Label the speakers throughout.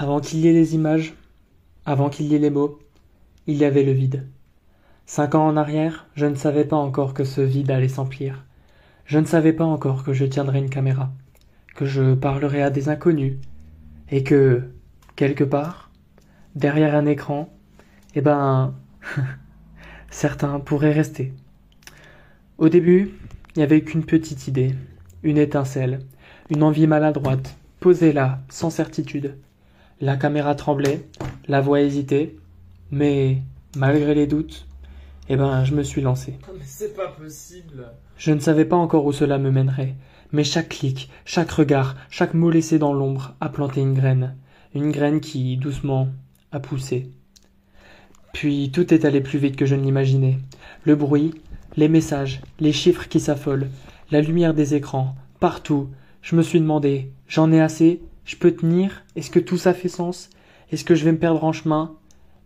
Speaker 1: Avant qu'il y ait les images, avant qu'il y ait les mots, il y avait le vide. 5 ans en arrière, je ne savais pas encore que ce vide allait s'emplir. Je ne savais pas encore que je tiendrais une caméra, que je parlerais à des inconnus, et que, quelque part, derrière un écran, eh ben, certains pourraient rester. Au début, il n'y avait qu'une petite idée, une étincelle, une envie maladroite, posée là, sans certitude. La caméra tremblait, la voix hésitait, mais malgré les doutes, eh ben, je me suis lancé.
Speaker 2: Mais c'est pas possible.
Speaker 1: Je ne savais pas encore où cela me mènerait, mais chaque clic, chaque regard, chaque mot laissé dans l'ombre a planté une graine qui, doucement, a poussé. Puis tout est allé plus vite que je ne l'imaginais. Le bruit, les messages, les chiffres qui s'affolent, la lumière des écrans, partout. Je me suis demandé, j'en ai assez? Je peux tenir? Est-ce que tout ça fait sens? Est-ce que je vais me perdre en chemin?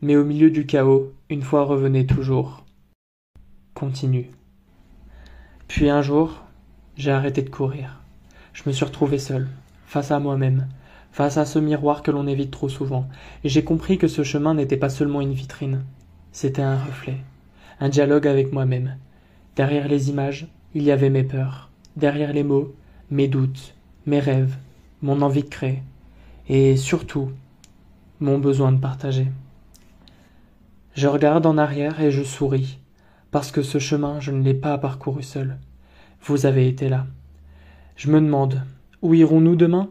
Speaker 1: Mais au milieu du chaos, une fois revenait toujours. Continue. Puis un jour, j'ai arrêté de courir. Je me suis retrouvé seul, face à moi-même, face à ce miroir que l'on évite trop souvent, et j'ai compris que ce chemin n'était pas seulement une vitrine, c'était un reflet, un dialogue avec moi-même. Derrière les images, il y avait mes peurs, derrière les mots, mes doutes, mes rêves, mon envie de créer, et surtout, mon besoin de partager. Je regarde en arrière et je souris, parce que ce chemin, je ne l'ai pas parcouru seul. Vous avez été là. Je me demande, où irons-nous demain?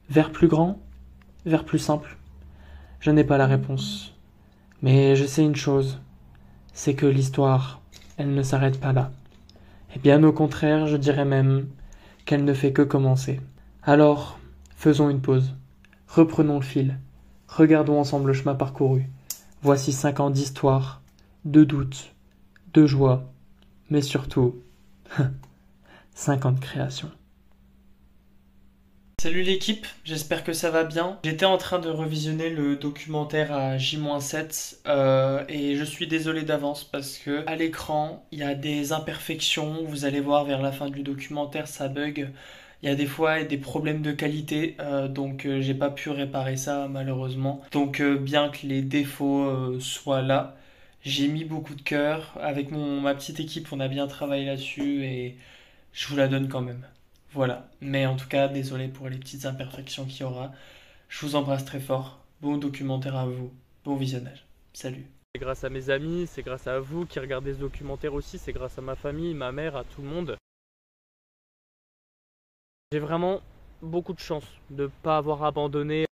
Speaker 1: Vers plus grand? Vers plus simple? Je n'ai pas la réponse. Mais je sais une chose, c'est que l'histoire, elle ne s'arrête pas là. Et bien au contraire, je dirais même qu'elle ne fait que commencer. Alors, faisons une pause. Reprenons le fil. Regardons ensemble le chemin parcouru. Voici 5 ans d'histoire, de doutes, de joie, mais surtout, 5 ans de création. Salut l'équipe, j'espère que ça va bien. J'étais en train de revisionner le documentaire à J-7 et je suis désolé d'avance parce que à l'écran il y a des imperfections. Vous allez voir vers la fin du documentaire ça bug. Il y a des fois des problèmes de qualité donc j'ai pas pu réparer ça malheureusement. Donc bien que les défauts soient là, j'ai mis beaucoup de cœur. Avec ma petite équipe on a bien travaillé là-dessus et je vous la donne quand même. Voilà. Mais en tout cas, désolé pour les petites imperfections qu'il y aura. Je vous embrasse très fort. Bon documentaire à vous. Bon visionnage. Salut.
Speaker 2: C'est grâce à mes amis, c'est grâce à vous qui regardez ce documentaire aussi, c'est grâce à ma famille, ma mère, à tout le monde. J'ai vraiment beaucoup de chance de ne pas avoir abandonné.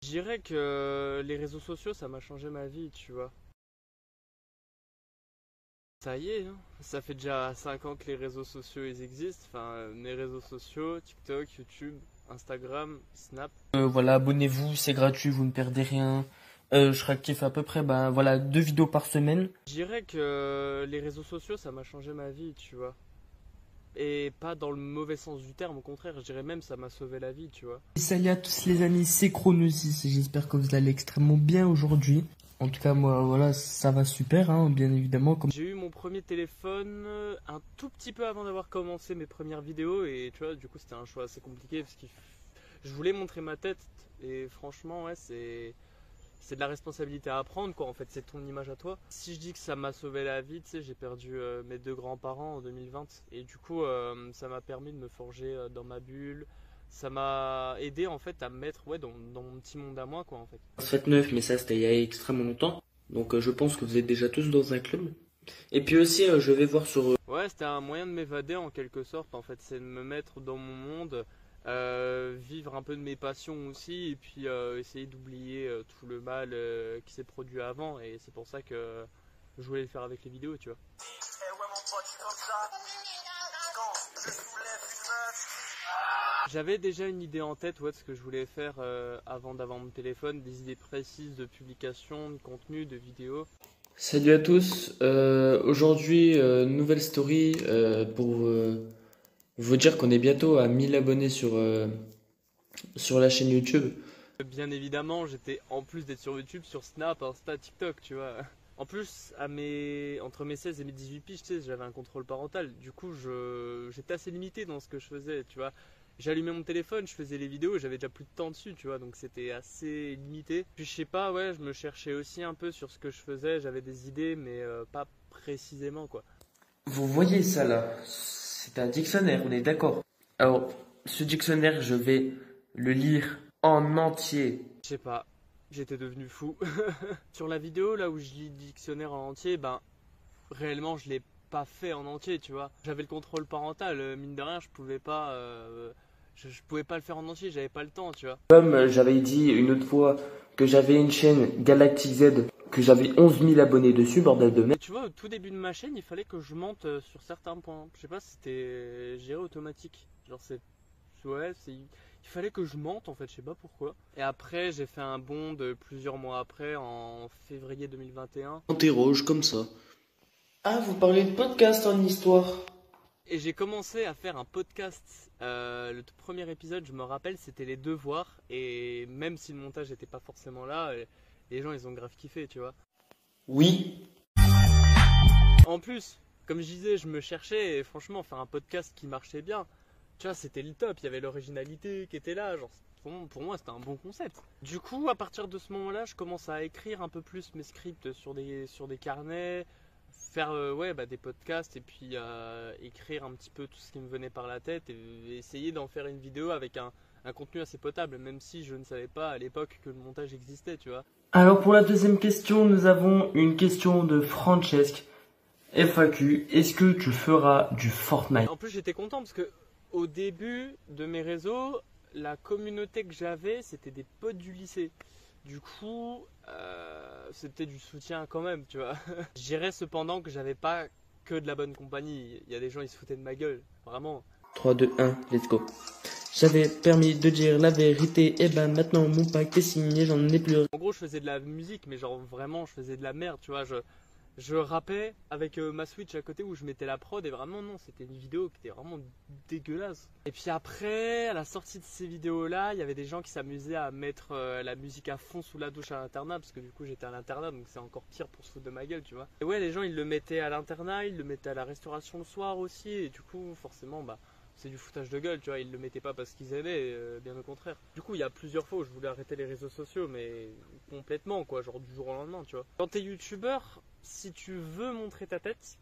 Speaker 2: Je dirais que les réseaux sociaux, ça m'a changé ma vie, tu vois. Ça y est, hein. Ça fait déjà 5 ans que les réseaux sociaux ils existent. Enfin, mes réseaux sociaux, TikTok, YouTube, Instagram, Snap.
Speaker 3: Voilà, abonnez-vous, c'est gratuit, vous ne perdez rien. Je réactive à peu près, ben voilà, 2 vidéos par semaine.
Speaker 2: Je dirais que les réseaux sociaux, ça m'a changé ma vie, tu vois. Et pas dans le mauvais sens du terme, au contraire, je dirais même ça m'a sauvé la vie, tu vois.
Speaker 3: Salut à tous les amis, c'est Chronosis, j'espère que vous allez extrêmement bien aujourd'hui. En tout cas, moi, voilà, ça va super, hein, bien évidemment.
Speaker 2: J'ai eu mon premier téléphone un tout petit peu avant d'avoir commencé mes premières vidéos et tu vois, du coup c'était un choix assez compliqué parce que je voulais montrer ma tête et franchement, ouais, c'est de la responsabilité à prendre quoi, en fait, c'est ton image à toi. Si je dis que ça m'a sauvé la vie, tu sais, j'ai perdu mes 2 grands-parents en 2020 et du coup ça m'a permis de me forger dans ma bulle. Ça m'a aidé en fait à me mettre ouais, dans mon petit monde à moi quoi en fait.
Speaker 3: Faites neuf, mais ça c'était il y a extrêmement longtemps. Donc je pense que vous êtes déjà tous dans un club. Et puis aussi, je vais voir sur...
Speaker 2: Ouais, c'était un moyen de m'évader en quelque sorte en fait, c'est de me mettre dans mon monde, vivre un peu de mes passions aussi et puis essayer d'oublier tout le mal qui s'est produit avant et c'est pour ça que je voulais le faire avec les vidéos tu vois. J'avais déjà une idée en tête ouais, de ce que je voulais faire avant d'avoir mon téléphone, des idées précises de publication, de contenu, de vidéos.
Speaker 3: Salut à tous, aujourd'hui nouvelle story pour vous dire qu'on est bientôt à 1000 abonnés sur la chaîne YouTube.
Speaker 2: Bien évidemment, j'étais en plus d'être sur YouTube, sur Snap, Insta, TikTok, tu vois. En plus, entre mes 16 et mes 18 piges, tu sais, j'avais un contrôle parental. Du coup, j'étais assez limité dans ce que je faisais, tu vois. j'allumais mon téléphone, je faisais les vidéos, j'avais déjà plus de temps dessus, tu vois, donc c'était assez limité. Puis je sais pas, ouais, je me cherchais aussi un peu sur ce que je faisais, j'avais des idées, mais pas précisément, quoi.
Speaker 3: Vous voyez ça là? C'est un dictionnaire, on est d'accord. Alors, ce dictionnaire, je vais le lire en entier.
Speaker 2: Je sais pas, j'étais devenu fou. Sur la vidéo, là où je lis le dictionnaire en entier, ben, réellement, je l'ai pas fait en entier, tu vois. J'avais le contrôle parental, mine de rien, je pouvais pas le faire en entier, j'avais pas le temps, tu vois.
Speaker 3: Comme j'avais dit une autre fois que j'avais une chaîne Galactic Z, que j'avais 11 000 abonnés dessus, bordel de
Speaker 2: Et
Speaker 3: merde.
Speaker 2: tu vois, au tout début de ma chaîne, il fallait que je monte sur certains points. Je sais pas si c'était géré automatique. Genre, il fallait que je monte en fait, je sais pas pourquoi. Et après, j'ai fait un bond de plusieurs mois après, en février 2021.
Speaker 3: Interroge comme ça. Ah, vous parlez de podcast en histoire.
Speaker 2: Et j'ai commencé à faire un podcast. Le tout premier épisode, je me rappelle, c'était les devoirs. Et même si le montage n'était pas forcément là, les gens ils ont grave kiffé, tu vois.
Speaker 3: Oui.
Speaker 2: En plus, comme je disais, je me cherchais et franchement, faire un podcast qui marchait bien, tu vois, c'était le top. Il y avait l'originalité qui était là. Genre, pour moi, c'était un bon concept. Du coup, à partir de ce moment-là, je commence à écrire un peu plus mes scripts sur des carnets, faire ouais, bah, des podcasts et puis écrire un petit peu tout ce qui me venait par la tête et essayer d'en faire une vidéo avec un contenu assez potable, même si je ne savais pas à l'époque que le montage existait, tu vois.
Speaker 3: Alors pour la deuxième question, nous avons une question de Francesc. FAQ, est-ce que tu feras du Fortnite?
Speaker 2: En plus, j'étais content parce que au début de mes réseaux, la communauté que j'avais, c'était des potes du lycée. Du coup, c'était du soutien quand même, tu vois. Je dirais cependant que j'avais pas que de la bonne compagnie. Il y a des gens, ils se foutaient de ma gueule, vraiment.
Speaker 3: 3, 2, 1, let's go. J'avais permis de dire la vérité, et ben maintenant mon pacte est signé, j'en ai plus.
Speaker 2: En gros, je faisais de la musique, mais genre vraiment, je faisais de la merde, tu vois. Je rappais avec ma Switch à côté où je mettais la prod et vraiment non, c'était une vidéo qui était vraiment dégueulasse. Et puis après, à la sortie de ces vidéos-là, il y avait des gens qui s'amusaient à mettre la musique à fond sous la douche à l'internat, parce que du coup j'étais à l'internat, donc c'est encore pire pour se foutre de ma gueule, tu vois. Et ouais, les gens ils le mettaient à l'internat, ils le mettaient à la restauration le soir aussi, et du coup forcément bah c'est du foutage de gueule, tu vois, ils le mettaient pas parce qu'ils aimaient, bien au contraire. Du coup, il y a plusieurs fois où je voulais arrêter les réseaux sociaux, mais complètement, quoi, genre du jour au lendemain, tu vois. Quand t'es youtubeur, si tu veux montrer ta tête,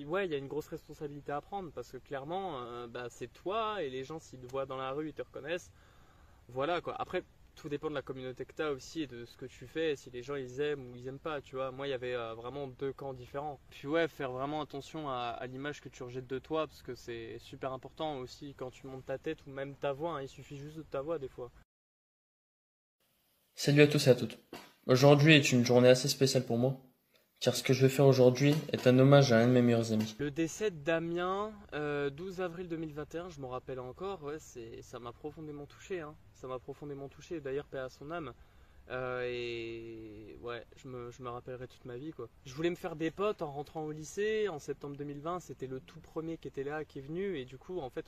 Speaker 2: ouais, il y a une grosse responsabilité à prendre, parce que clairement, bah, c'est toi, et les gens, s'ils te voient dans la rue, ils te reconnaissent. Voilà, quoi. Après, tout dépend de la communauté que tu as aussi et de ce que tu fais, si les gens ils aiment ou ils aiment pas, tu vois. Moi, il y avait vraiment deux camps différents. Puis ouais, faire vraiment attention à l'image que tu rejettes de toi, parce que c'est super important aussi quand tu montes ta tête ou même ta voix, hein, il suffit juste de ta voix des fois.
Speaker 3: Salut à tous et à toutes. Aujourd'hui est une journée assez spéciale pour moi, car ce que je vais faire aujourd'hui est un hommage à un de mes meilleurs amis.
Speaker 2: Le décès de Damien, 12 avril 2021, je m'en rappelle encore, ouais, ça m'a profondément touché, hein. Ça m'a profondément touché, d'ailleurs paix à son âme. Et ouais, je me rappellerai toute ma vie, quoi. Je voulais me faire des potes en rentrant au lycée, en septembre 2020, c'était le tout premier qui était là, qui est venu, et du coup, en fait,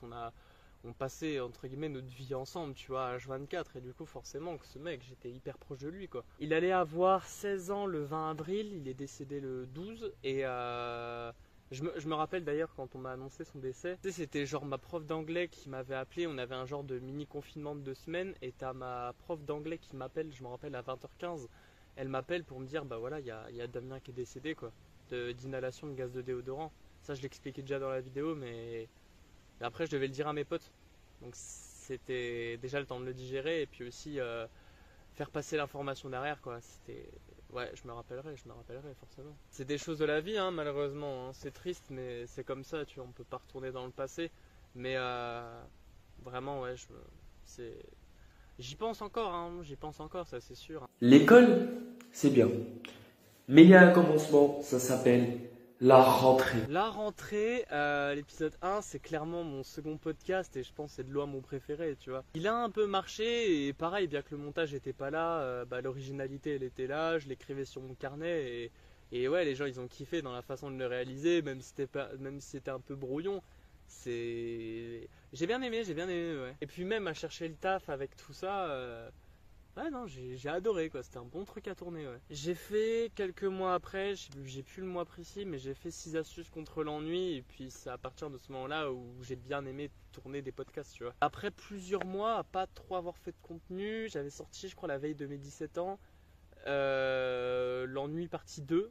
Speaker 2: on passait entre guillemets notre vie ensemble, tu vois, à H24, et du coup forcément que ce mec, j'étais hyper proche de lui, quoi. Il allait avoir 16 ans le 20 avril, il est décédé le 12, et je me rappelle d'ailleurs quand on m'a annoncé son décès, tu sais, c'était genre ma prof d'anglais qui m'avait appelé, on avait un genre de mini confinement de 2 semaines, et t'as ma prof d'anglais qui m'appelle, je me rappelle à 20h15, elle m'appelle pour me dire, bah voilà, il y a Damien qui est décédé, quoi, d'inhalation de gaz de déodorant. Ça je l'expliquais déjà dans la vidéo, mais et après, je devais le dire à mes potes. Donc, c'était déjà le temps de le digérer et puis aussi faire passer l'information derrière, quoi. C'était. Ouais, je me rappellerai, forcément. C'est des choses de la vie, hein, malheureusement, hein. C'est triste, mais c'est comme ça, tu vois. On peut pas retourner dans le passé. Mais vraiment, ouais, j'y pense encore, hein. J'y pense encore, ça, c'est sûr.
Speaker 3: L'école, c'est bien. Mais il y a un commencement, ça s'appelle la rentrée.
Speaker 2: La rentrée, l'épisode 1, c'est clairement mon second podcast et je pense que c'est de loin mon préféré, tu vois. Il a un peu marché et pareil, bien que le montage n'était pas là, bah, l'originalité elle était là, je l'écrivais sur mon carnet et ouais, les gens ils ont kiffé dans la façon de le réaliser, même si c'était un peu brouillon. J'ai bien aimé, ouais. Et puis même à chercher le taf avec tout ça, Ouais, non, j'ai adoré quoi, c'était un bon truc à tourner. Ouais. J'ai fait quelques mois après, j'ai plus le mois précis, mais j'ai fait 6 astuces contre l'ennui. Et puis c'est à partir de ce moment-là où j'ai bien aimé tourner des podcasts, tu vois. Après plusieurs mois à pas trop avoir fait de contenu, j'avais sorti, je crois, la veille de mes 17 ans, l'ennui partie 2.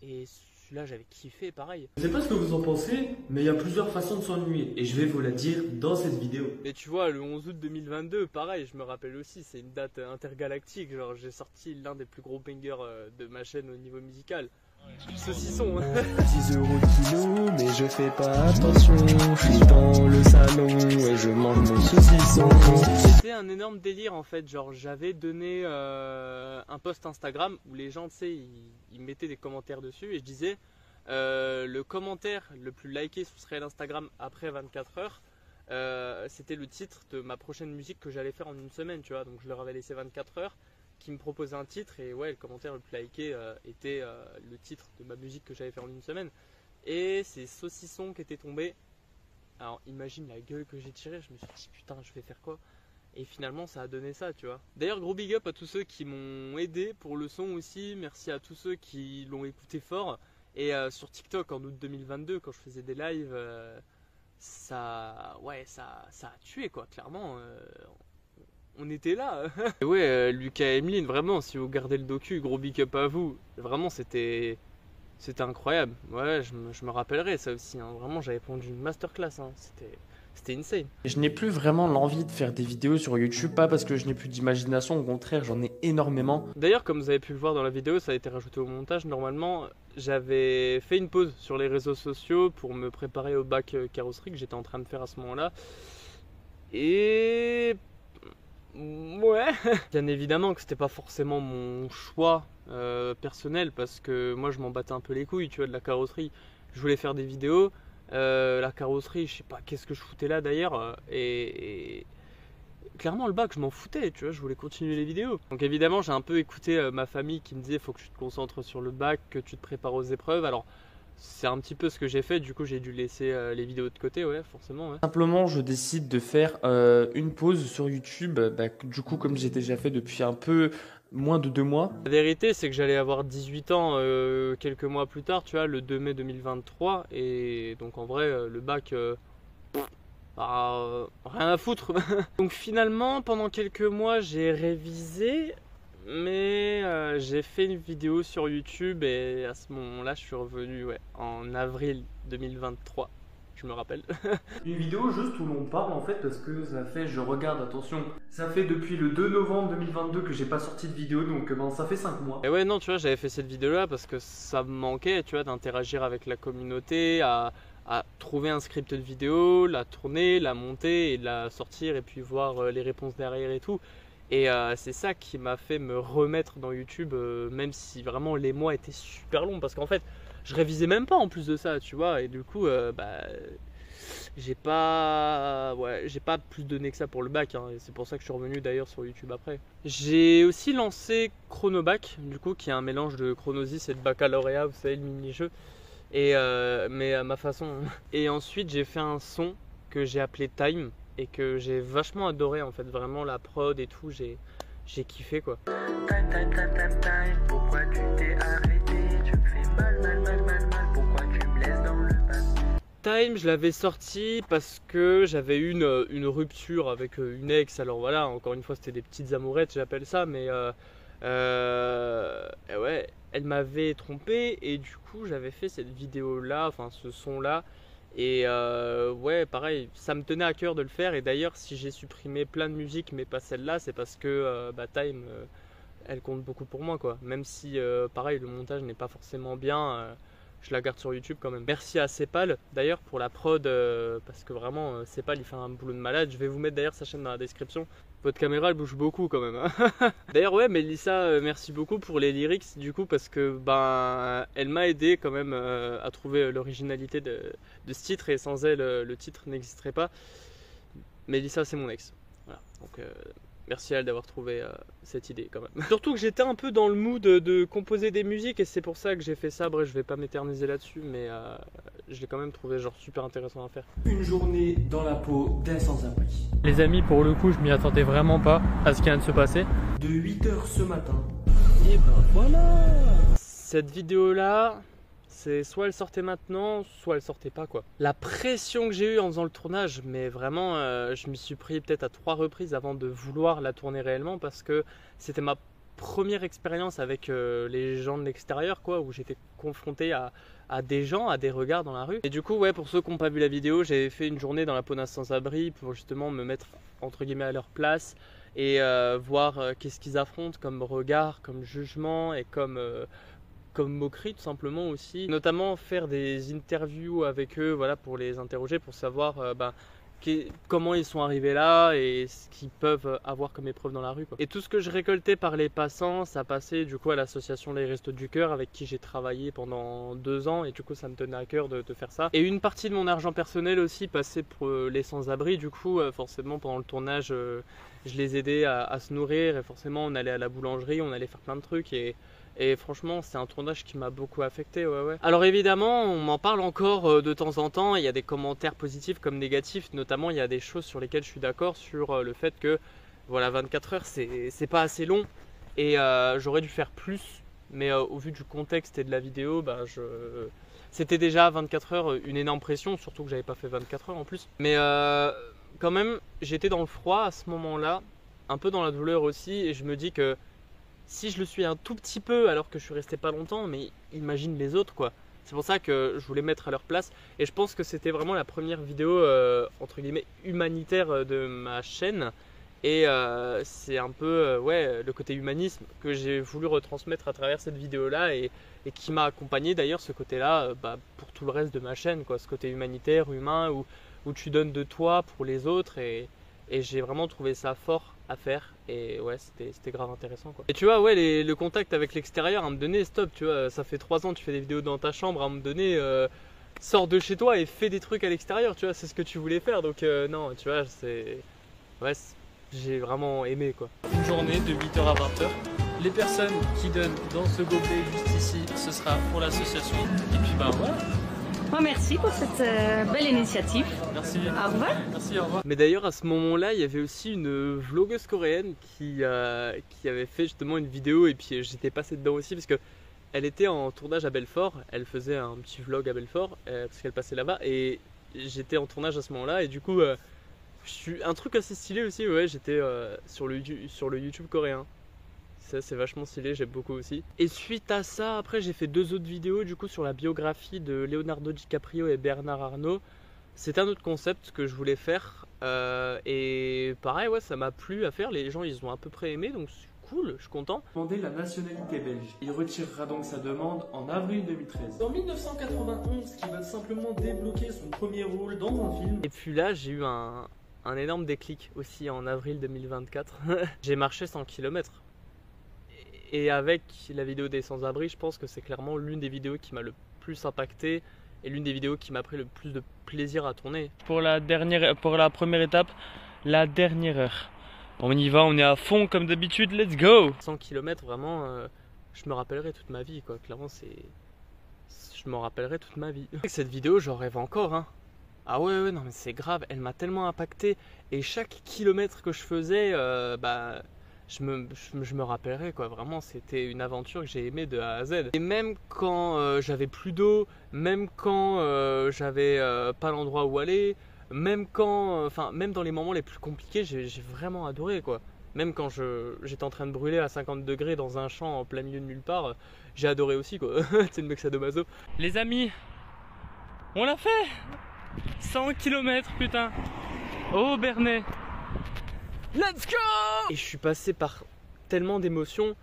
Speaker 2: Et celui-là, j'avais kiffé, pareil.
Speaker 4: Je sais pas ce que vous en pensez, mais il y a plusieurs façons de s'ennuyer et je vais vous la dire dans cette vidéo.
Speaker 2: Mais tu vois, le 11 août 2022, pareil, je me rappelle aussi, c'est une date intergalactique. Genre, j'ai sorti l'un des plus gros bangers de ma chaîne au niveau musical. Saucisson.
Speaker 5: 10 € le kilo, mais je fais pas attention. Je suis dans le salon et je mange mon saucisson.
Speaker 2: C'était un énorme délire en fait. Genre, j'avais donné un post Instagram où les gens, tu sais, ils mettaient des commentaires dessus et je disais le commentaire le plus liké sur ce réel Instagram après 24 heures. C'était le titre de ma prochaine musique que j'allais faire en une semaine, tu vois. Donc, je leur avais laissé 24 heures. Qui me proposait un titre et ouais, le commentaire le plus liké était le titre de ma musique que j'avais fait en une semaine et c'est Saucisson qui était tombé. Alors imagine la gueule que j'ai tirée, je me suis dit putain je vais faire quoi, et finalement ça a donné ça, tu vois. D'ailleurs gros big up à tous ceux qui m'ont aidé pour le son aussi, merci à tous ceux qui l'ont écouté fort et sur TikTok en août 2022 quand je faisais des lives ça a tué quoi, clairement. On était là. Et ouais, Lucas et Emeline, vraiment, si vous regardez le docu, gros big up à vous. Vraiment, c'était incroyable. Ouais, je me rappellerai ça aussi. Hein. Vraiment, j'avais pondu une masterclass. Hein. C'était insane.
Speaker 3: Je n'ai plus vraiment l'envie de faire des vidéos sur YouTube, pas parce que je n'ai plus d'imagination, au contraire, j'en ai énormément.
Speaker 2: D'ailleurs, comme vous avez pu le voir dans la vidéo, ça a été rajouté au montage. Normalement, j'avais fait une pause sur les réseaux sociaux pour me préparer au bac carrosserie que j'étais en train de faire à ce moment-là. Et ouais, bien évidemment que c'était pas forcément mon choix personnel parce que moi je m'en battais un peu les couilles, tu vois, de la carrosserie. Je voulais faire des vidéos, la carrosserie, je sais pas qu'est-ce que je foutais là d'ailleurs, et clairement le bac je m'en foutais, tu vois, je voulais continuer les vidéos. Donc évidemment j'ai un peu écouté ma famille qui me disait faut que tu te concentres sur le bac, que tu te prépares aux épreuves. Alors c'est un petit peu ce que j'ai fait, du coup j'ai dû laisser les vidéos de côté, ouais, forcément. Ouais.
Speaker 3: Simplement, je décide de faire une pause sur YouTube, du coup, comme j'ai déjà fait depuis un peu moins de 2 mois.
Speaker 2: La vérité, c'est que j'allais avoir 18 ans quelques mois plus tard, tu vois, le 2 mai 2023, et donc en vrai, le bac, rien à foutre. Donc finalement, pendant quelques mois, j'ai révisé. Mais j'ai fait une vidéo sur YouTube et à ce moment-là, je suis revenu en avril 2023, je me rappelle.
Speaker 4: Une vidéo juste où l'on parle en fait parce que ça fait, je regarde, attention, ça fait depuis le 2 novembre 2022 que j'ai pas sorti de vidéo, donc ça fait 5 mois.
Speaker 2: Et ouais, non, tu vois, j'avais fait cette vidéo-là parce que ça me manquait, tu vois, d'interagir avec la communauté, à trouver un script de vidéo, la tourner, la monter et la sortir et puis voir les réponses derrière et tout. Et c'est ça qui m'a fait me remettre dans YouTube, même si vraiment les mois étaient super longs. Parce qu'en fait, je révisais même pas en plus de ça, tu vois. Et du coup, j'ai pas plus donné que ça pour le bac. Hein, et c'est pour ça que je suis revenu d'ailleurs sur YouTube après. J'ai aussi lancé Chronobac, du coup, qui est un mélange de Chronosis et de baccalauréat, vous savez, le mini-jeu. Et, mais à ma façon. Et ensuite, j'ai fait un son que j'ai appelé Time. Et que j'ai vachement adoré en fait, vraiment la prod et tout, j'ai kiffé quoi.
Speaker 6: Time, pourquoi tu t'es arrêté? Tu me fais mal, pourquoi tu me laisses dans le passé?
Speaker 2: Time, je l'avais sorti parce que j'avais eu une rupture avec une ex, alors voilà, encore une fois c'était des petites amourettes, j'appelle ça, mais ouais, elle m'avait trompé et du coup j'avais fait cette vidéo là, enfin ce son là. Et ouais, pareil, ça me tenait à cœur de le faire. Et d'ailleurs, si j'ai supprimé plein de musiques, mais pas celle-là, c'est parce que Time, elle compte beaucoup pour moi, quoi. Même si, pareil, le montage n'est pas forcément bien, je la garde sur YouTube quand même. Merci à Cepal, d'ailleurs, pour la prod, parce que vraiment, Cepal, il fait un boulot de malade. Je vais vous mettre d'ailleurs sa chaîne dans la description. Votre caméra, elle bouge beaucoup quand même. Hein. D'ailleurs, ouais, Mélissa, merci beaucoup pour les lyrics, du coup, parce que elle m'a aidé quand même à trouver l'originalité de ce titre, et sans elle, le titre n'existerait pas. Mélissa, c'est mon ex. Voilà, donc merci à elle d'avoir trouvé cette idée quand même. Surtout que j'étais un peu dans le mood de composer des musiques, et c'est pour ça que j'ai fait ça. Bref, je vais pas m'éterniser là-dessus, mais je l'ai quand même trouvé genre super intéressant à faire.
Speaker 4: Une journée dans la peau d'un sans-abri.
Speaker 1: Les amis, pour le coup, je m'y attendais vraiment pas à ce qui vient de se passer.
Speaker 4: de 8 h ce matin.
Speaker 2: Et ben voilà. Cette vidéo là, c'est soit elle sortait maintenant, soit elle sortait pas quoi. La pression que j'ai eue en faisant le tournage, mais vraiment je m'y suis pris peut-être à 3 reprises avant de vouloir la tourner réellement, parce que c'était ma première expérience avec les gens de l'extérieur quoi, où j'étais confronté à des gens, à des regards dans la rue. Et du coup ouais, pour ceux qui n'ont pas vu la vidéo, j'ai fait une journée dans la Pona sans-abri pour justement me mettre entre guillemets à leur place et voir qu'est-ce qu'ils affrontent comme regard, comme jugement et comme moquerie tout simplement aussi. Notamment faire des interviews avec eux, voilà, pour les interroger, pour savoir comment ils sont arrivés là et ce qu'ils peuvent avoir comme épreuve dans la rue quoi. Et tout ce que je récoltais par les passants, ça passait du coup à l'association Les Restos du Cœur, avec qui j'ai travaillé pendant 2 ans, et du coup ça me tenait à cœur de faire ça. Et une partie de mon argent personnel aussi passait pour les sans-abri. Du coup forcément pendant le tournage je les aidais à se nourrir, et forcément on allait à la boulangerie, on allait faire plein de trucs, et franchement, c'est un tournage qui m'a beaucoup affecté, ouais. Alors évidemment, on m'en parle encore de temps en temps. Il y a des commentaires positifs comme négatifs. Notamment, il y a des choses sur lesquelles je suis d'accord, sur le fait que voilà, 24 heures, c'est pas assez long. Et j'aurais dû faire plus. Mais au vu du contexte et de la vidéo, c'était déjà 24 heures une énorme pression. Surtout que j'avais pas fait 24 heures en plus. Mais quand même, j'étais dans le froid à ce moment-là. Un peu dans la douleur aussi. Et je me dis que si je le suis un tout petit peu alors que je suis resté pas longtemps, mais imagine les autres quoi. C'est pour ça que je voulais mettre à leur place, et je pense que c'était vraiment la première vidéo entre guillemets humanitaire de ma chaîne, et c'est un peu le côté humanisme que j'ai voulu retransmettre à travers cette vidéo là, et qui m'a accompagné d'ailleurs, ce côté là pour tout le reste de ma chaîne quoi, ce côté humanitaire, humain, où tu donnes de toi pour les autres, et j'ai vraiment trouvé ça fort à faire, et ouais, c'était grave intéressant quoi. Et tu vois, ouais, le contact avec l'extérieur, à un moment donné, stop, tu vois, ça fait 3 ans que tu fais des vidéos dans ta chambre, à un moment donné, sors de chez toi et fais des trucs à l'extérieur, tu vois, c'est ce que tu voulais faire, donc non, tu vois, j'ai vraiment aimé quoi. Une journée de 8 h à 20 h. Les personnes qui donnent dans ce gobelet juste ici, ce sera pour l'association, et puis voilà.
Speaker 7: Merci pour cette belle initiative.
Speaker 2: Merci.
Speaker 7: Au revoir.
Speaker 2: Merci, au revoir. Mais d'ailleurs, à ce moment-là, il y avait aussi une vlogueuse coréenne qui avait fait justement une vidéo, et puis j'étais passé dedans aussi parce que elle était en tournage à Belfort. Elle faisait un petit vlog à Belfort parce qu'elle passait là-bas, et j'étais en tournage à ce moment-là, et du coup, un truc assez stylé aussi. Ouais, j'étais sur le YouTube coréen. Ça c'est vachement stylé, j'aime beaucoup aussi. Et suite à ça, après j'ai fait 2 autres vidéos du coup sur la biographie de Leonardo DiCaprio et Bernard Arnault. C'était un autre concept que je voulais faire, et pareil, ouais, ça m'a plu à faire. Les gens ils ont à peu près aimé, donc c'est cool, je suis content.
Speaker 4: Demander la nationalité belge. Il retirera donc sa demande en avril 2013. En 1991, qui va simplement débloquer son premier rôle dans un film.
Speaker 2: Et puis là j'ai eu un énorme déclic aussi en avril 2024. J'ai marché 100 km. Et avec la vidéo des sans-abri, je pense que c'est clairement l'une des vidéos qui m'a le plus impacté, et l'une des vidéos qui m'a pris le plus de plaisir à tourner. Pour la première étape, la dernière heure. On y va, on est à fond comme d'habitude, let's go! 100 km, vraiment, je me rappellerai toute ma vie quoi, clairement je m'en rappellerai toute ma vie. Avec cette vidéo, j'en rêve encore, hein. Ah ouais, non mais c'est grave, elle m'a tellement impacté, et chaque kilomètre que je faisais, je me rappellerai quoi, vraiment c'était une aventure que j'ai aimée de A à Z. Et même quand j'avais plus d'eau, même quand j'avais pas l'endroit où aller, même même dans les moments les plus compliqués, j'ai vraiment adoré quoi. Même quand j'étais en train de brûler à 50 degrés dans un champ en plein milieu de nulle part, j'ai adoré aussi quoi. C'est le mec sadomaso. Les amis, on l'a fait! 100 km putain! Oh Bernay! Let's go! Et je suis passé par tellement d'émotions,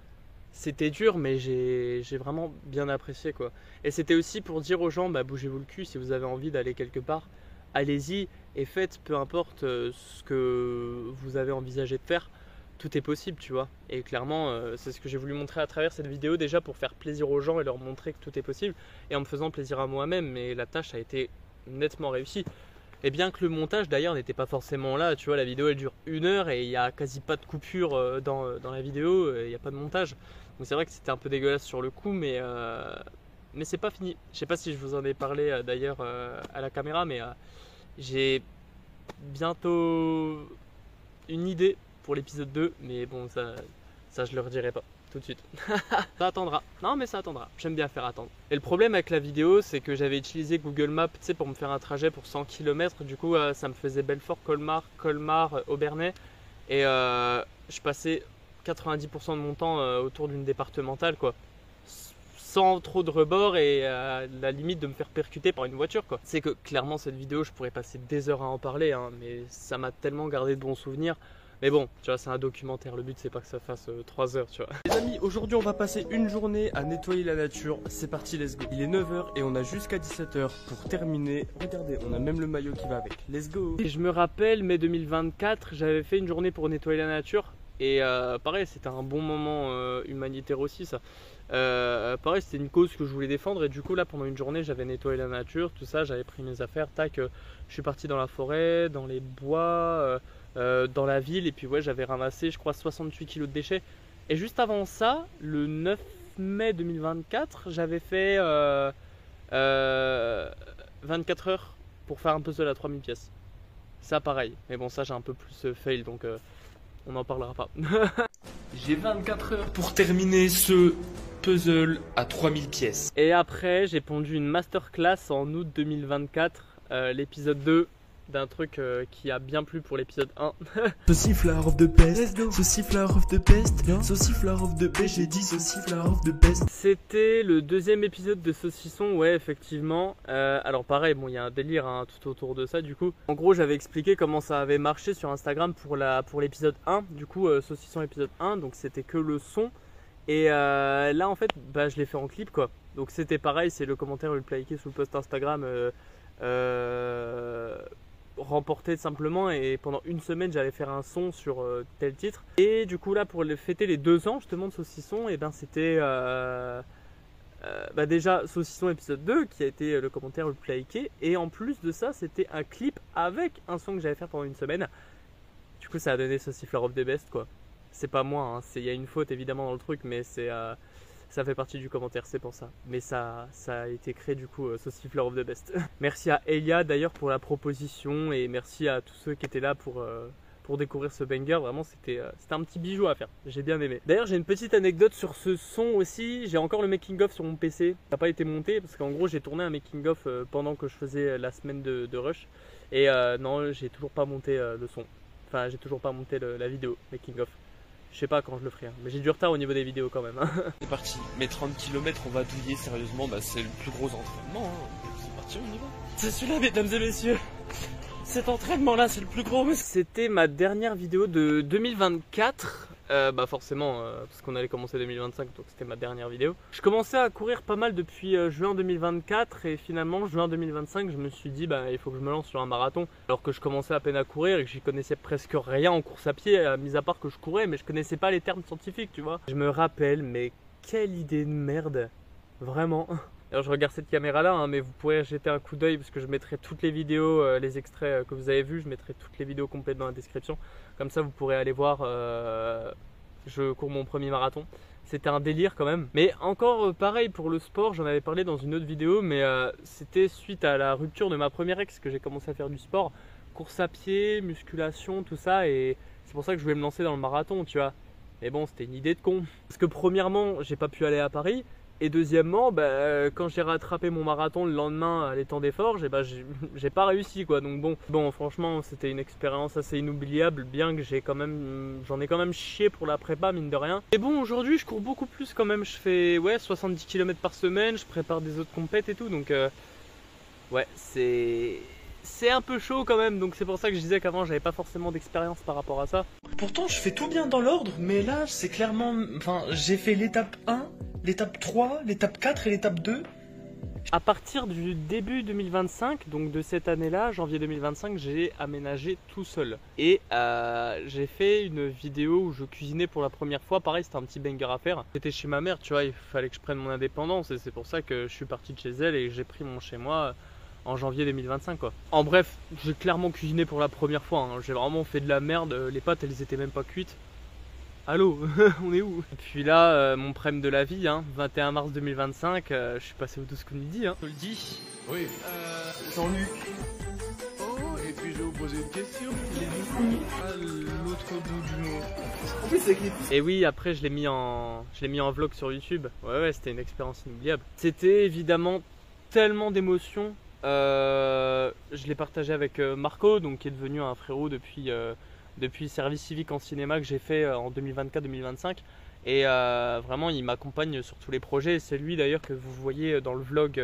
Speaker 2: c'était dur, mais j'ai vraiment bien apprécié quoi. Et c'était aussi pour dire aux gens, bougez-vous le cul, si vous avez envie d'aller quelque part, allez-y et faites, peu importe ce que vous avez envisagé de faire, tout est possible, tu vois. Et clairement, c'est ce que j'ai voulu montrer à travers cette vidéo, déjà pour faire plaisir aux gens et leur montrer que tout est possible, et en me faisant plaisir à moi-même, mais la tâche a été nettement réussie. Et bien que le montage d'ailleurs n'était pas forcément là, tu vois, la vidéo elle dure 1 heure et il n'y a quasi pas de coupure dans la vidéo, il n'y a pas de montage. Donc c'est vrai que c'était un peu dégueulasse sur le coup, mais c'est pas fini. Je sais pas si je vous en ai parlé d'ailleurs à la caméra, mais j'ai bientôt une idée pour l'épisode 2, mais bon, ça Ça, je leur dirai pas tout de suite. Ça attendra. Non, mais ça attendra. J'aime bien faire attendre. Et le problème avec la vidéo, c'est que j'avais utilisé Google Maps, tu sais, pour me faire un trajet pour 100 km. Du coup, ça me faisait Belfort, Colmar, Aubernais. Et je passais 90% de mon temps autour d'une départementale, quoi. Sans trop de rebord et à la limite de me faire percuter par une voiture, quoi. C'est que clairement, cette vidéo, je pourrais passer des heures à en parler, hein, mais ça m'a tellement gardé de bons souvenirs. Mais bon, tu vois, c'est un documentaire, le but c'est pas que ça fasse 3 heures, tu vois.
Speaker 5: Les amis, aujourd'hui on va passer une journée à nettoyer la nature. C'est parti, let's go. Il est 9h et on a jusqu'à 17h pour terminer. Regardez, on a même le maillot qui va avec. Let's go.
Speaker 2: Et je me rappelle, mai 2024, j'avais fait une journée pour nettoyer la nature. Et pareil, c'était un bon moment humanitaire aussi, ça. Pareil, c'était une cause que je voulais défendre. Et du coup, là, pendant une journée, j'avais nettoyé la nature, tout ça. J'avais pris mes affaires, tac. Je suis parti dans la forêt, dans les bois... dans la ville, et puis ouais, j'avais ramassé je crois 68 kg de déchets. Et juste avant ça, le 9 mai 2024, j'avais fait 24 heures pour faire un puzzle à 3000 pièces. Ça pareil, mais bon, ça j'ai un peu plus fail, donc on n'en parlera pas.
Speaker 5: J'ai 24 heures pour terminer ce puzzle à 3000 pièces.
Speaker 2: Et après, j'ai pondu une masterclass en août 2024, l'épisode 2 d'un truc qui a bien plu pour l'épisode 1.
Speaker 5: Saucifleur of the best, saucifleur of the best, saucifleur of the best, j'ai dit saucifleur of the best.
Speaker 2: C'était le deuxième épisode de Saucisson, ouais, effectivement. Alors pareil, bon, il y a un délire hein, tout autour de ça du coup. En gros, j'avais expliqué comment ça avait marché sur Instagram pour l'épisode 1, du coup Saucisson épisode 1, donc c'était que le son. Et là en fait, bah, je l'ai fait en clip quoi. Donc c'était pareil, c'est le commentaire ultra liké sous le post Instagram remporté simplement, et pendant une semaine j'allais faire un son sur tel titre. Et du coup là, pour fêter les 2 ans justement de Saucisson, et ben c'était déjà Saucisson épisode 2 qui a été le commentaire le plus liké, et en plus de ça c'était un clip avec un son que j'allais faire pendant une semaine. Du coup ça a donné Saucifleur of the best quoi. C'est pas moi, hein, il y a une faute évidemment dans le truc, mais c'est ça fait partie du commentaire, c'est pour ça. Mais ça a été créé du coup Saucifleur of the best. Merci à Elia d'ailleurs pour la proposition, et merci à tous ceux qui étaient là pour découvrir ce banger. Vraiment c'était un petit bijou à faire, j'ai bien aimé. D'ailleurs j'ai une petite anecdote sur ce son aussi. J'ai encore le making of sur mon PC, ça n'a pas été monté parce qu'en gros j'ai tourné un making of pendant que je faisais la semaine de rush. Et non, j'ai toujours pas monté le son. Enfin j'ai toujours pas monté la vidéo making of. Je sais pas quand je le ferai, hein. Mais j'ai du retard au niveau des vidéos quand même. Hein.
Speaker 5: C'est parti, mes 30 km on va douiller sérieusement, bah c'est le plus gros entraînement, hein. C'est parti, on y va.
Speaker 2: C'est celui-là mesdames et messieurs. Cet entraînement là c'est le plus gros. C'était ma dernière vidéo de 2024. Bah forcément parce qu'on allait commencer 2025, donc c'était ma dernière vidéo. Je commençais à courir pas mal depuis juin 2024, et finalement juin 2025 je me suis dit bah il faut que je me lance sur un marathon, alors que je commençais à peine à courir et que j'y connaissais presque rien en course à pied, mis à part que je courais, mais je connaissais pas les termes scientifiques, tu vois. Je me rappelle, mais quelle idée de merde, vraiment. Alors je regarde cette caméra là, hein, mais vous pourrez jeter un coup d'œil parce que je mettrai toutes les vidéos, les extraits que vous avez vus, je mettrai toutes les vidéos complètes dans la description. Comme ça vous pourrez aller voir, je cours mon premier marathon. C'était un délire quand même. Mais encore pareil pour le sport, j'en avais parlé dans une autre vidéo, mais c'était suite à la rupture de ma première ex que j'ai commencé à faire du sport. Course à pied, musculation, tout ça, et c'est pour ça que je voulais me lancer dans le marathon, tu vois. Mais bon, c'était une idée de con. Parce que premièrement, j'ai pas pu aller à Paris. Et deuxièmement, bah, quand j'ai rattrapé mon marathon le lendemain à l'étang des Forges, bah, j'ai pas réussi quoi. Donc bon franchement c'était une expérience assez inoubliable, bien que j'en ai quand même chié pour la prépa mine de rien. Et bon, aujourd'hui je cours beaucoup plus quand même, je fais ouais 70 km par semaine, je prépare des autres compètes et tout, donc ouais c'est un peu chaud quand même, donc c'est pour ça que je disais qu'avant j'avais pas forcément d'expérience par rapport à ça.
Speaker 5: Pourtant je fais tout bien dans l'ordre, mais là c'est clairement, enfin j'ai fait l'étape 1, l'étape 3, l'étape 4 et l'étape 2.
Speaker 2: À partir du début 2025, donc de cette année-là, janvier 2025, j'ai aménagé tout seul. Et j'ai fait une vidéo où je cuisinais pour la première fois. Pareil, c'était un petit banger à faire. J'étais chez ma mère, tu vois, il fallait que je prenne mon indépendance. Et c'est pour ça que je suis parti de chez elle et que j'ai pris mon chez moi en janvier 2025 quoi. En bref, j'ai clairement cuisiné pour la première fois, hein. J'ai vraiment fait de la merde, les pâtes elles étaient même pas cuites. Allô, on est où? Et puis là, mon prime de la vie, hein, 21 mars 2025, je suis passé au 12 midi. Hein.
Speaker 5: Je te le dis.
Speaker 8: Oui. Jean-Luc. Oh, et puis je vais vous poser une question. Il est du coup à l'autre bout du monde. En plus, c'est clip.
Speaker 2: Et oui, après je l'ai mis en vlog sur YouTube. Ouais, c'était une expérience inoubliable. C'était évidemment tellement d'émotions. Je l'ai partagé avec Marco, donc qui est devenu un frérot depuis service civique en cinéma que j'ai fait en 2024-2025. Et vraiment, il m'accompagne sur tous les projets. C'est lui d'ailleurs que vous voyez dans le vlog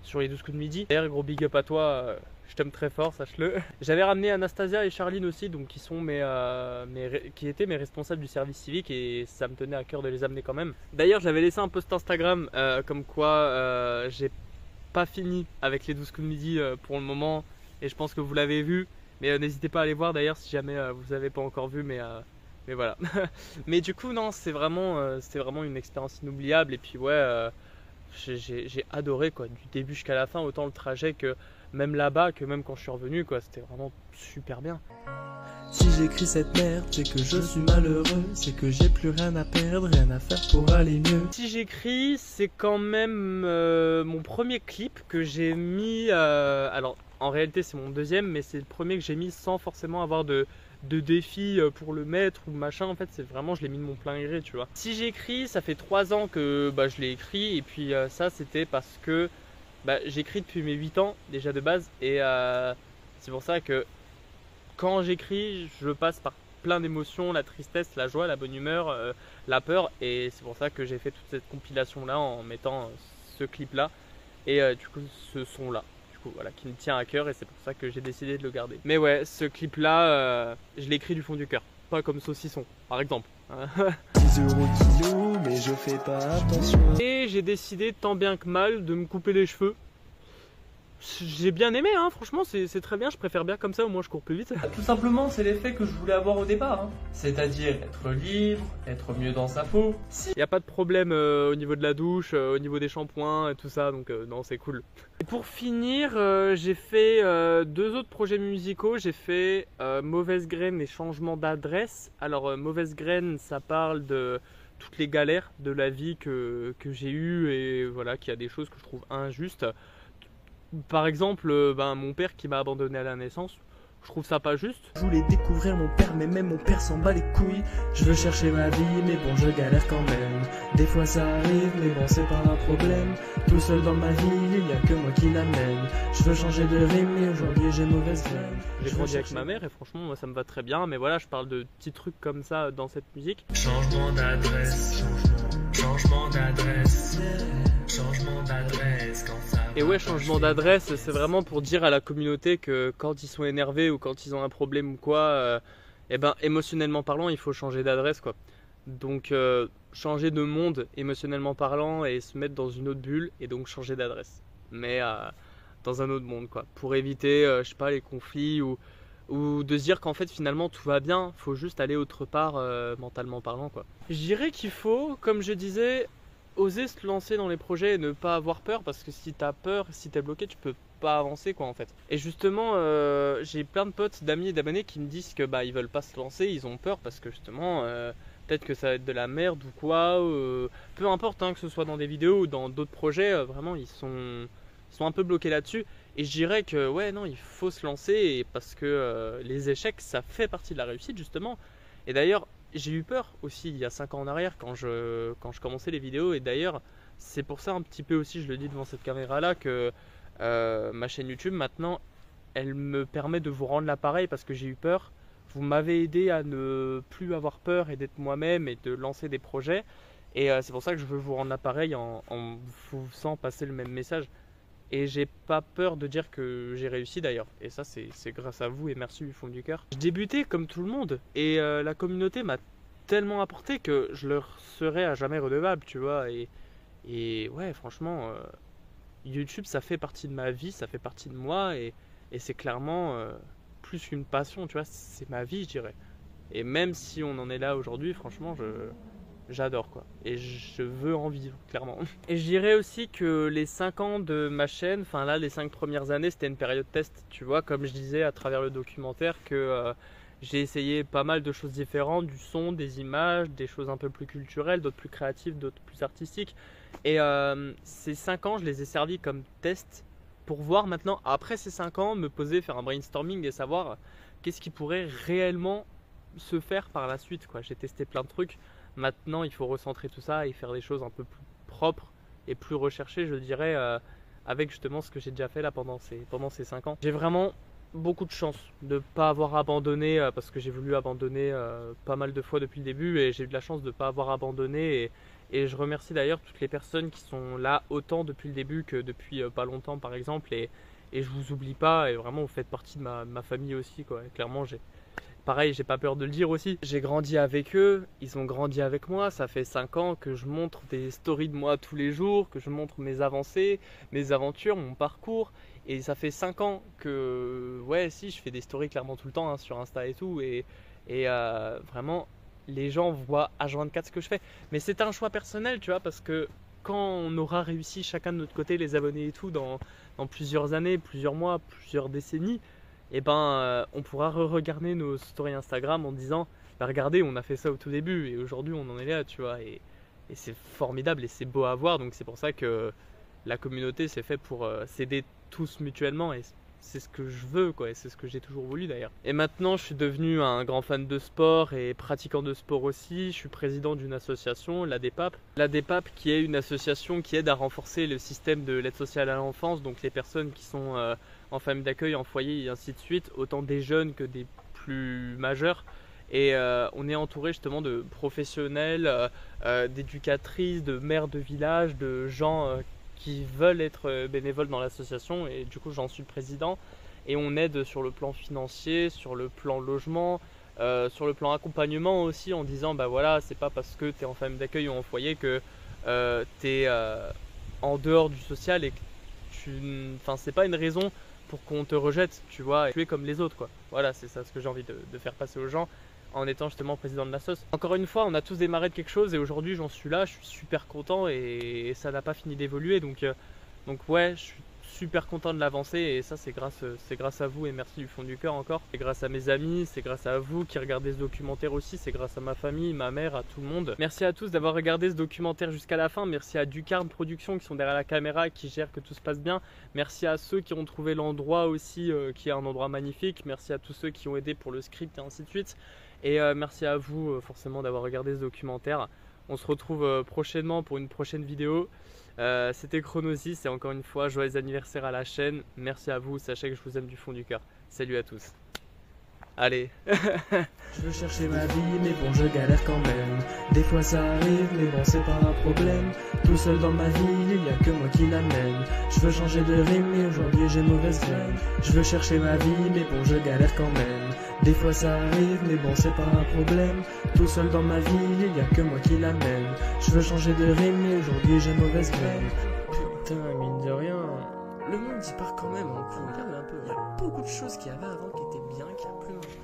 Speaker 2: sur les 12 coups de midi. D'ailleurs, gros big up à toi, je t'aime très fort, sache-le. J'avais ramené Anastasia et Charline aussi, donc qui étaient mes responsables du service civique, et ça me tenait à cœur de les amener quand même. D'ailleurs, j'avais laissé un post Instagram comme quoi j'ai pas fini avec les 12 coups de midi pour le moment, et je pense que vous l'avez vu. Mais n'hésitez pas à aller voir d'ailleurs si jamais vous n'avez pas encore vu, mais voilà. Mais du coup, non, c'était vraiment une expérience inoubliable. Et puis ouais, j'ai adoré quoi, du début jusqu'à la fin, autant le trajet que même là-bas, que même quand je suis revenu quoi, c'était vraiment super bien.
Speaker 5: Si j'écris cette merde, c'est que je suis malheureux, c'est que j'ai plus rien à perdre, rien à faire pour aller mieux.
Speaker 2: Si j'écris, c'est quand même mon premier clip que j'ai mis, alors en réalité c'est mon deuxième, mais c'est le premier que j'ai mis sans forcément avoir de défi pour le mettre ou machin. En fait, c'est vraiment, je l'ai mis de mon plein gré, tu vois. Si j'écris, ça fait 3 ans que je l'ai écrit, et puis ça c'était parce que j'écris depuis mes 8 ans déjà de base, et c'est pour ça que quand j'écris, je passe par plein d'émotions, la tristesse, la joie, la bonne humeur, la peur, et c'est pour ça que j'ai fait toute cette compilation là en mettant ce clip là et du coup ce son là, du coup voilà, qui me tient à cœur, et c'est pour ça que j'ai décidé de le garder. Mais ouais, ce clip là, je l'ai écrit du fond du cœur, pas comme Saucisson par exemple.
Speaker 5: 10 € kilo, mais je fais pas attention.
Speaker 2: Et j'ai décidé tant bien que mal de me couper les cheveux. J'ai bien aimé, hein, franchement, c'est très bien, je préfère bien comme ça, au moins je cours plus vite.
Speaker 4: Tout simplement, c'est l'effet que je voulais avoir au départ, hein. C'est-à-dire être libre, être mieux dans sa peau.
Speaker 2: Il n'y a pas de problème au niveau de la douche, au niveau des shampoings et tout ça, donc non, c'est cool. Et pour finir, j'ai fait 2 autres projets musicaux. J'ai fait Mauvaise Graine et Changement d'adresse. Alors, Mauvaise Graine, ça parle de toutes les galères de la vie que j'ai eues, et voilà, qu'il y a des choses que je trouve injustes. Par exemple, mon père qui m'a abandonné à la naissance, je trouve ça pas juste.
Speaker 5: Je voulais découvrir mon père, mais même mon père s'en bat les couilles. Je veux chercher ma vie, mais bon, je galère quand même. Des fois ça arrive, mais bon, c'est pas un problème. Tout seul dans ma ville, il y a que moi qui l'amène. Je veux changer de rime, mais aujourd'hui j'ai mauvaise graine.
Speaker 2: J'ai grandi avec ma mère, et franchement, moi ça me va très bien. Mais voilà, je parle de petits trucs comme ça dans cette musique.
Speaker 9: Changement d'adresse, changement d'adresse, changement d'adresse quand ça.
Speaker 2: Et ouais, changement d'adresse, c'est vraiment pour dire à la communauté que quand ils sont énervés ou quand ils ont un problème ou quoi, émotionnellement parlant, il faut changer d'adresse quoi. Donc changer de monde émotionnellement parlant, et se mettre dans une autre bulle, et donc changer d'adresse. Mais dans un autre monde quoi. Pour éviter, je sais pas, les conflits ou de se dire qu'en fait finalement tout va bien, faut juste aller autre part mentalement parlant quoi. Je dirais qu'il faut, comme je disais, oser se lancer dans les projets et ne pas avoir peur, parce que si t'as peur, si t'es bloqué, tu peux pas avancer quoi en fait. Et justement, j'ai plein de potes, d'amis et d'abonnés qui me disent que ils veulent pas se lancer, ils ont peur parce que justement peut-être que ça va être de la merde ou quoi, peu importe, hein, que ce soit dans des vidéos ou dans d'autres projets, vraiment ils sont un peu bloqués là-dessus. Et je dirais que ouais, non, il faut se lancer, et parce que les échecs ça fait partie de la réussite justement. Et d'ailleurs, j'ai eu peur aussi il y a 5 ans en arrière quand je commençais les vidéos, et d'ailleurs c'est pour ça un petit peu aussi, je le dis devant cette caméra là, que ma chaîne YouTube maintenant elle me permet de vous rendre l'appareil, parce que j'ai eu peur. Vous m'avez aidé à ne plus avoir peur et d'être moi-même et de lancer des projets, et c'est pour ça que je veux vous rendre l'appareil en vous faisant passer le même message. Et j'ai pas peur de dire que j'ai réussi d'ailleurs. Et ça, c'est grâce à vous, et merci du fond du cœur. Je débutais comme tout le monde, et la communauté m'a tellement apporté que je leur serai à jamais redevable, tu vois. Et ouais, franchement, YouTube, ça fait partie de ma vie, ça fait partie de moi, et c'est clairement plus qu'une passion, tu vois. C'est ma vie, je dirais. Et même si on en est là aujourd'hui, franchement, j'adore quoi, et je veux en vivre clairement. Et je dirais aussi que les 5 ans de ma chaîne, enfin là les 5 premières années, c'était une période test, tu vois, comme je disais à travers le documentaire, que j'ai essayé pas mal de choses différentes, du son, des images, des choses un peu plus culturelles, d'autres plus créatives, d'autres plus artistiques. Et ces 5 ans, je les ai servis comme test pour voir maintenant, après ces 5 ans, me poser, faire un brainstorming et savoir qu'est-ce qui pourrait réellement se faire par la suite, quoi. J'ai testé plein de trucs. Maintenant, il faut recentrer tout ça et faire des choses un peu plus propres et plus recherchées, je dirais, avec justement ce que j'ai déjà fait là pendant ces 5 ans. J'ai vraiment beaucoup de chance de ne pas avoir abandonné parce que j'ai voulu abandonner pas mal de fois depuis le début et j'ai eu de la chance de ne pas avoir abandonné et je remercie d'ailleurs toutes les personnes qui sont là autant depuis le début que depuis pas longtemps par exemple et je vous oublie pas et vraiment vous faites partie de ma famille aussi, quoi. Et clairement pareil, j'ai pas peur de le dire aussi. J'ai grandi avec eux, ils ont grandi avec moi. Ça fait 5 ans que je montre des stories de moi tous les jours, que je montre mes avancées, mes aventures, mon parcours. Et ça fait 5 ans que, ouais, si, je fais des stories clairement tout le temps hein, sur Insta et tout. Et vraiment, les gens voient H24 ce que je fais. Mais c'est un choix personnel, tu vois, parce que quand on aura réussi chacun de notre côté, les abonnés et tout, dans plusieurs années, plusieurs mois, plusieurs décennies, et on pourra re-regarder nos stories Instagram en disant bah, regardez, on a fait ça au tout début et aujourd'hui on en est là, tu vois, et c'est formidable et c'est beau à voir. Donc c'est pour ça que la communauté c'est fait pour s'aider tous mutuellement et c'est ce que je veux, quoi, et c'est ce que j'ai toujours voulu d'ailleurs. Et maintenant je suis devenu un grand fan de sport et pratiquant de sport aussi. Je suis président d'une association, l'ADEPAP. L'ADEPAP qui est une association qui aide à renforcer le système de l'aide sociale à l'enfance, donc les personnes qui sont en famille d'accueil, en foyer et ainsi de suite, autant des jeunes que des plus majeurs. Et on est entouré justement de professionnels, d'éducatrices, de maires de village, de gens qui veulent être bénévoles dans l'association et du coup j'en suis le président et on aide sur le plan financier, sur le plan logement, sur le plan accompagnement aussi en disant bah voilà, c'est pas parce que tu es en famille d'accueil ou en foyer que tu es en dehors du social et que c'est pas une raison pour qu'on te rejette, tu vois, et tu es comme les autres, quoi. Voilà, c'est ça ce que j'ai envie de faire passer aux gens en étant justement président de l'asso. Encore une fois, on a tous démarré de quelque chose et aujourd'hui j'en suis là, je suis super content et ça n'a pas fini d'évoluer. Donc ouais, je suis super content de l'avancer et ça c'est grâce à vous et merci du fond du cœur encore. C'est grâce à mes amis, c'est grâce à vous qui regardez ce documentaire aussi, c'est grâce à ma famille, ma mère, à tout le monde. Merci à tous d'avoir regardé ce documentaire jusqu'à la fin, merci à Ducarne Productions qui sont derrière la caméra, qui gèrent que tout se passe bien. Merci à ceux qui ont trouvé l'endroit aussi, qui est un endroit magnifique. Merci à tous ceux qui ont aidé pour le script et ainsi de suite. Et merci à vous forcément d'avoir regardé ce documentaire. On se retrouve prochainement pour une prochaine vidéo. C'était Chronosis et encore une fois, joyeux anniversaire à la chaîne. Merci à vous, sachez que je vous aime du fond du cœur. Salut à tous. Allez.
Speaker 5: Je veux chercher ma vie, mais bon, je galère quand même. Des fois ça arrive, mais bon, c'est pas un problème. Tout seul dans ma ville, il y a que moi qui l'amène. Je veux changer de rime, mais aujourd'hui j'ai mauvaise graine. Je veux chercher ma vie, mais bon, je galère quand même. Des fois ça arrive, mais bon, c'est pas un problème. Tout seul dans ma ville, il y a que moi qui l'amène. Je veux changer de rime, mais aujourd'hui j'ai mauvaise graine. Putain, mine de rien, le monde y part quand même en couille. Regarde un peu, il y a beaucoup de choses qu'il y avait avant qui étaient bien, qu'il n'y a plus maintenant.